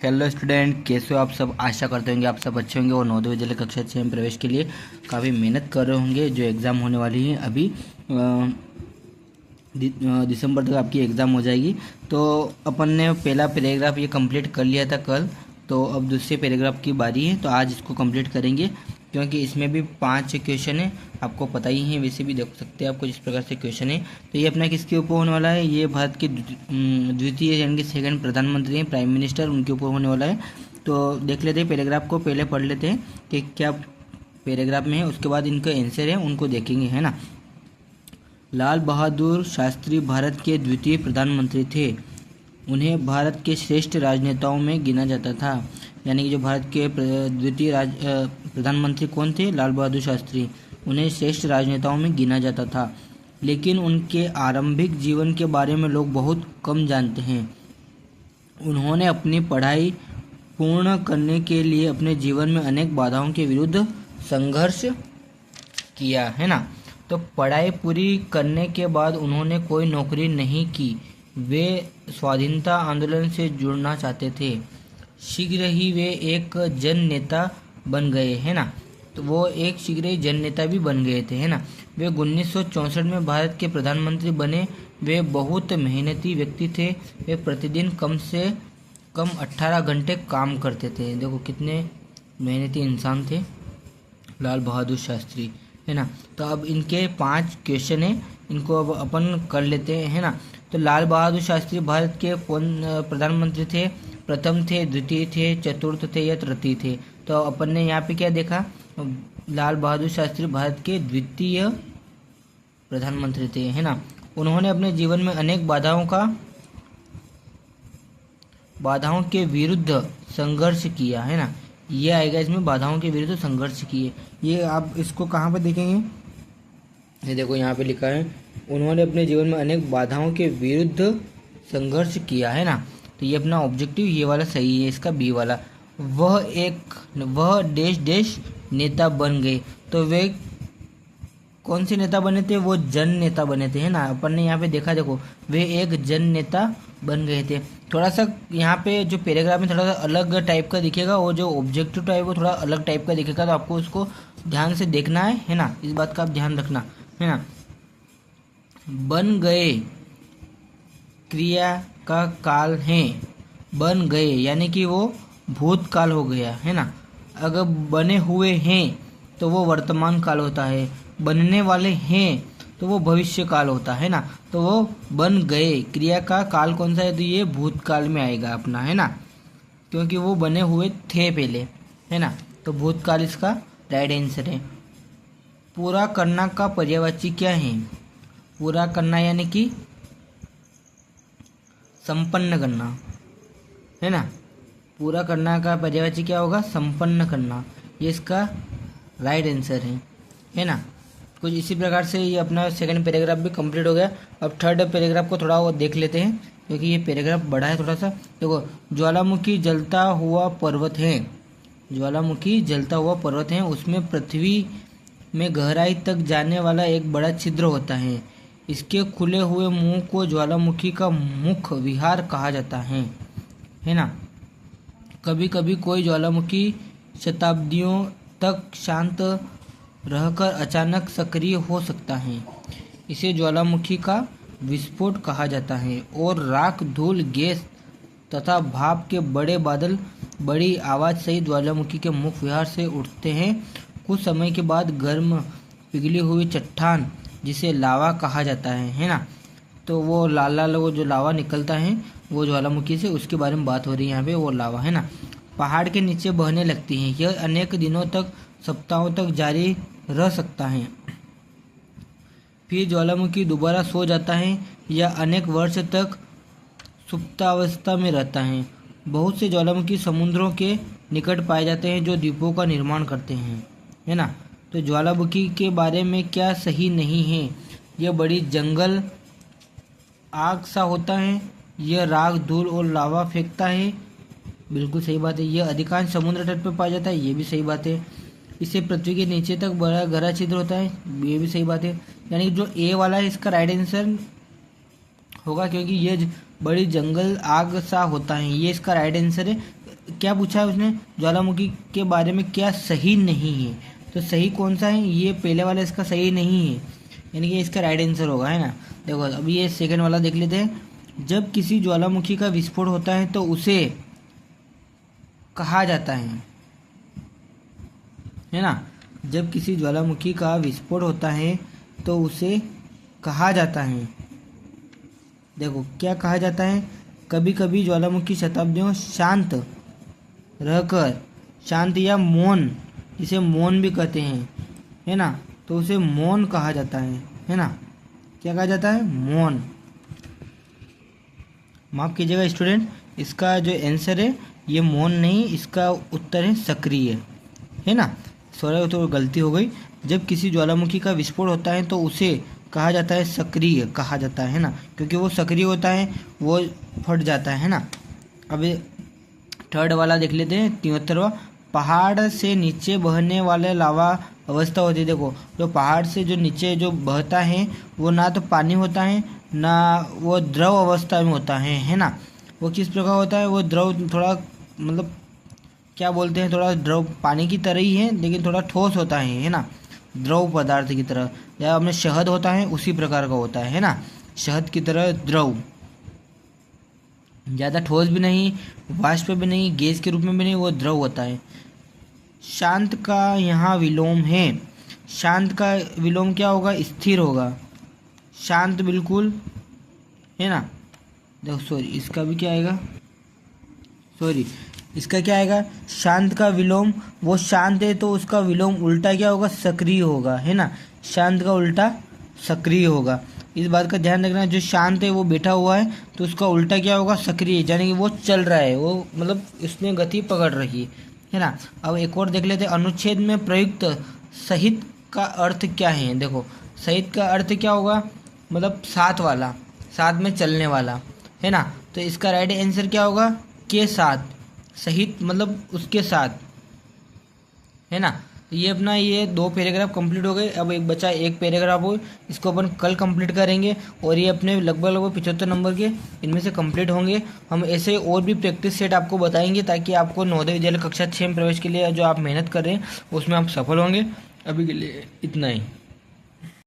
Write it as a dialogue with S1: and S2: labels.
S1: Hello student, कैसे हो आप सब। आशा करते होंगे आप सब अच्छे होंगे और नवोदय विद्यालय कक्षा 6 में प्रवेश के लिए काफ़ी मेहनत कर रहे होंगे। जो एग्ज़ाम होने वाली है अभी दिसंबर तक आपकी एग्ज़ाम हो जाएगी। तो अपन ने पहला पैराग्राफ ये कंप्लीट कर लिया था कल, तो अब दूसरे पैराग्राफ की बारी है। तो आज इसको कंप्लीट करेंगे क्योंकि इसमें भी 5 क्वेश्चन है, आपको पता ही है। वैसे भी देख सकते हैं आपको जिस प्रकार से क्वेश्चन है। तो ये अपना किसके ऊपर होने वाला है, ये भारत के द्वितीय यानी कि सेकंड प्रधानमंत्री हैं, प्राइम मिनिस्टर, उनके ऊपर होने वाला है। तो देख लेते हैं पैराग्राफ को, पहले पढ़ लेते हैं कि क्या पैराग्राफ में है, उसके बाद इनका आंसर है उनको देखेंगे, है ना। लाल बहादुर शास्त्री भारत के द्वितीय प्रधानमंत्री थे। उन्हें भारत के श्रेष्ठ राजनेताओं में गिना जाता था। यानी कि जो भारत के द्वितीय प्रधानमंत्री कौन थे, लाल बहादुर शास्त्री। उन्हें श्रेष्ठ राजनेताओं में गिना जाता था, लेकिन उनके आरंभिक जीवन के बारे में लोग बहुत कम जानते हैं। उन्होंने अपनी पढ़ाई पूर्ण करने के लिए अपने जीवन में अनेक बाधाओं के विरुद्ध संघर्ष किया, है ना। तो पढ़ाई पूरी करने के बाद उन्होंने कोई नौकरी नहीं की। वे स्वाधीनता आंदोलन से जुड़ना चाहते थे। शीघ्र ही वे एक जन नेता बन गए, है ना। तो वो एक शीघ्र ही जन नेता भी बन गए थे, है ना। वे 1964 में भारत के प्रधानमंत्री बने। वे बहुत मेहनती व्यक्ति थे। वे प्रतिदिन कम से कम 18 घंटे काम करते थे। देखो कितने मेहनती इंसान थे लाल बहादुर शास्त्री, है ना। तो अब इनके 5 क्वेश्चन है, इनको अब अपन कर लेते हैं, है ना। तो लाल बहादुर शास्त्री भारत के कौन प्रधानमंत्री थे, प्रथम थे, द्वितीय थे, चतुर्थ थे या तृतीय थे। तो अपन ने यहाँ पे क्या देखा, लाल बहादुर शास्त्री भारत के द्वितीय प्रधानमंत्री थे, है ना। उन्होंने अपने जीवन में अनेक बाधाओं के विरुद्ध संघर्ष किया, है ना। ये आएगा इसमें, बाधाओं के विरुद्ध संघर्ष किए। ये आप इसको कहाँ पर देखेंगे, ये देखो यहाँ पे लिखा है, उन्होंने अपने जीवन में अनेक बाधाओं के विरुद्ध संघर्ष किया, है ना। तो ये अपना ऑब्जेक्टिव ये वाला सही है, इसका बी वाला। वह देश नेता बन गए। तो वे कौन से नेता बने थे, वो जन नेता बने थे, है ना। अपन ने यहाँ पे देखा, देखो वे एक जन नेता बन गए थे। थोड़ा सा यहाँ पे जो पैराग्राफ में थोड़ा सा अलग टाइप का दिखेगा, वो जो ऑब्जेक्टिव टाइप वो थोड़ा अलग टाइप का दिखेगा। तो आपको उसको ध्यान से देखना है ना, इस बात का आप ध्यान रखना, है ना। बन गए क्रिया का काल है। बन गए यानी कि वो भूतकाल हो गया, है ना। अगर बने हुए हैं तो वो वर्तमान काल होता है। बनने वाले हैं तो वो भविष्य काल होता है ना। तो वो बन गए क्रिया का काल कौन सा है, तो ये भूतकाल में आएगा अपना, है ना, क्योंकि वो बने हुए थे पहले, है ना। तो भूतकाल इसका राइट आंसर है। पूरा करना का पर्यायवाची क्या है, पूरा करना यानी कि संपन्न करना, है ना। पूरा करना का पर्यायवाची क्या होगा, संपन्न करना। ये इसका राइट आंसर है ना। कुछ इसी प्रकार से ये अपना सेकंड पैराग्राफ भी कंप्लीट हो गया। अब थर्ड पैराग्राफ को थोड़ा वो देख लेते हैं, क्योंकि ये पैराग्राफ बड़ा है थोड़ा सा। देखो, ज्वालामुखी जलता हुआ पर्वत है। ज्वालामुखी जलता हुआ पर्वत है, उसमें पृथ्वी में गहराई तक जाने वाला एक बड़ा छिद्र होता है। इसके खुले हुए मुंह को ज्वालामुखी का मुख विहार कहा जाता है ना। कभी कभी कोई ज्वालामुखी शताब्दियों तक शांत रहकर अचानक सक्रिय हो सकता है। इसे ज्वालामुखी का विस्फोट कहा जाता है। और राख, धूल, गैस तथा भाप के बड़े बादल बड़ी आवाज़ सहित ज्वालामुखी के मुख विहार से उठते हैं। कुछ समय के बाद गर्म पिघली हुई चट्टान, जिसे लावा कहा जाता है ना। तो वो लाल वो जो लावा निकलता है वो ज्वालामुखी से, उसके बारे में बात हो रही है यहाँ पे, वो लावा, है ना। पहाड़ के नीचे बहने लगती हैं। यह अनेक दिनों तक, सप्ताहों तक जारी रह सकता है। फिर ज्वालामुखी दोबारा सो जाता है या अनेक वर्ष तक सुप्तावस्था में रहता है। बहुत से ज्वालामुखी समुद्रों के निकट पाए जाते हैं जो द्वीपों का निर्माण करते हैं, है ना। तो ज्वालामुखी के बारे में क्या सही नहीं है, यह बड़ी जंगल आग सा होता है। यह राख, धूल और लावा फेंकता है, बिल्कुल सही बात है। यह अधिकांश समुद्र तट पर पाया जाता है, ये भी सही बात है। इसे पृथ्वी के नीचे तक बड़ा गहरा छिद्र होता है, ये भी सही बात है। यानी जो ए वाला है इसका राइट आंसर होगा, क्योंकि ये बड़ी जंगल आग सा होता है, ये इसका राइट आंसर है। क्या पूछा है उसने, ज्वालामुखी के बारे में क्या सही नहीं है, तो सही कौन सा है, ये पहले वाला इसका सही नहीं है, यानी कि इसका राइट आंसर होगा, है ना। देखो अब ये सेकंड वाला देख लेते हैं। जब किसी ज्वालामुखी का विस्फोट होता है तो उसे कहा जाता है ना। जब किसी ज्वालामुखी का विस्फोट होता है तो उसे कहा जाता है, देखो क्या कहा जाता है। कभी कभी ज्वालामुखी शताब्दियों शांत रहकर, शांत या मौन, जिसे मौन भी कहते हैं, है ना, तो उसे मौन कहा जाता है ना। क्या कहा जाता है, मौन। माफ कीजिएगा स्टूडेंट, इसका जो आंसर है ये मौन नहीं, इसका उत्तर है सक्रिय, है ना। सॉरी तो गलती हो गई। जब किसी ज्वालामुखी का विस्फोट होता है तो उसे कहा जाता है सक्रिय, कहा जाता है ना, क्योंकि वो सक्रिय होता है, वो फट जाता है ना। अब थर्ड वाला देख लेते हैं, 73वां। पहाड़ से नीचे बहने वाले लावा अवस्था होती है। देखो जो पहाड़ से जो नीचे जो बहता है वो ना तो पानी होता है ना वो द्रव अवस्था में होता है ना। वो किस प्रकार होता है, वो द्रव थोड़ा मतलब क्या बोलते हैं, थोड़ा द्रव पानी की तरह ही है लेकिन थोड़ा ठोस होता है ना, द्रव पदार्थ की तरह। या अपने शहद होता है उसी प्रकार का होता है ना, शहद की तरह द्रव, ज़्यादा ठोस भी नहीं, वाष्प भी नहीं, गैस के रूप में भी नहीं, वो द्रव होता है। शांत का यहाँ विलोम है। शांत का विलोम क्या होगा, स्थिर होगा, शांत बिल्कुल, है ना। देखो सॉरी इसका भी क्या आएगा, सॉरी इसका क्या आएगा, शांत का विलोम, वो शांत है तो उसका विलोम उल्टा क्या होगा, सक्रिय होगा, है ना। शांत का उल्टा सक्रिय होगा। इस बात का ध्यान रखना, जो शांत है वो बैठा हुआ है तो उसका उल्टा क्या होगा, सक्रिय, यानी कि वो चल रहा है, वो मतलब उसने गति पकड़ रही है ना। अब एक और देख लेते हैं, अनुच्छेद में प्रयुक्त सहित का अर्थ क्या है। देखो सहित का अर्थ क्या होगा, मतलब साथ वाला, साथ में चलने वाला, है ना। तो इसका राइट आंसर क्या होगा, के साथ, सहित मतलब उसके साथ, है ना। ये अपना ये 2 पैराग्राफ कंप्लीट हो गए। अब एक बचा एक पैराग्राफ हो, इसको अपन कल कंप्लीट करेंगे और ये अपने लगभग 75 नंबर के इनमें से कंप्लीट होंगे। हम ऐसे और भी प्रैक्टिस सेट आपको बताएंगे ताकि आपको नवोदय विद्यालय कक्षा 6 में प्रवेश के लिए जो आप मेहनत कर रहे हैं उसमें आप सफल होंगे। अभी के लिए इतना ही।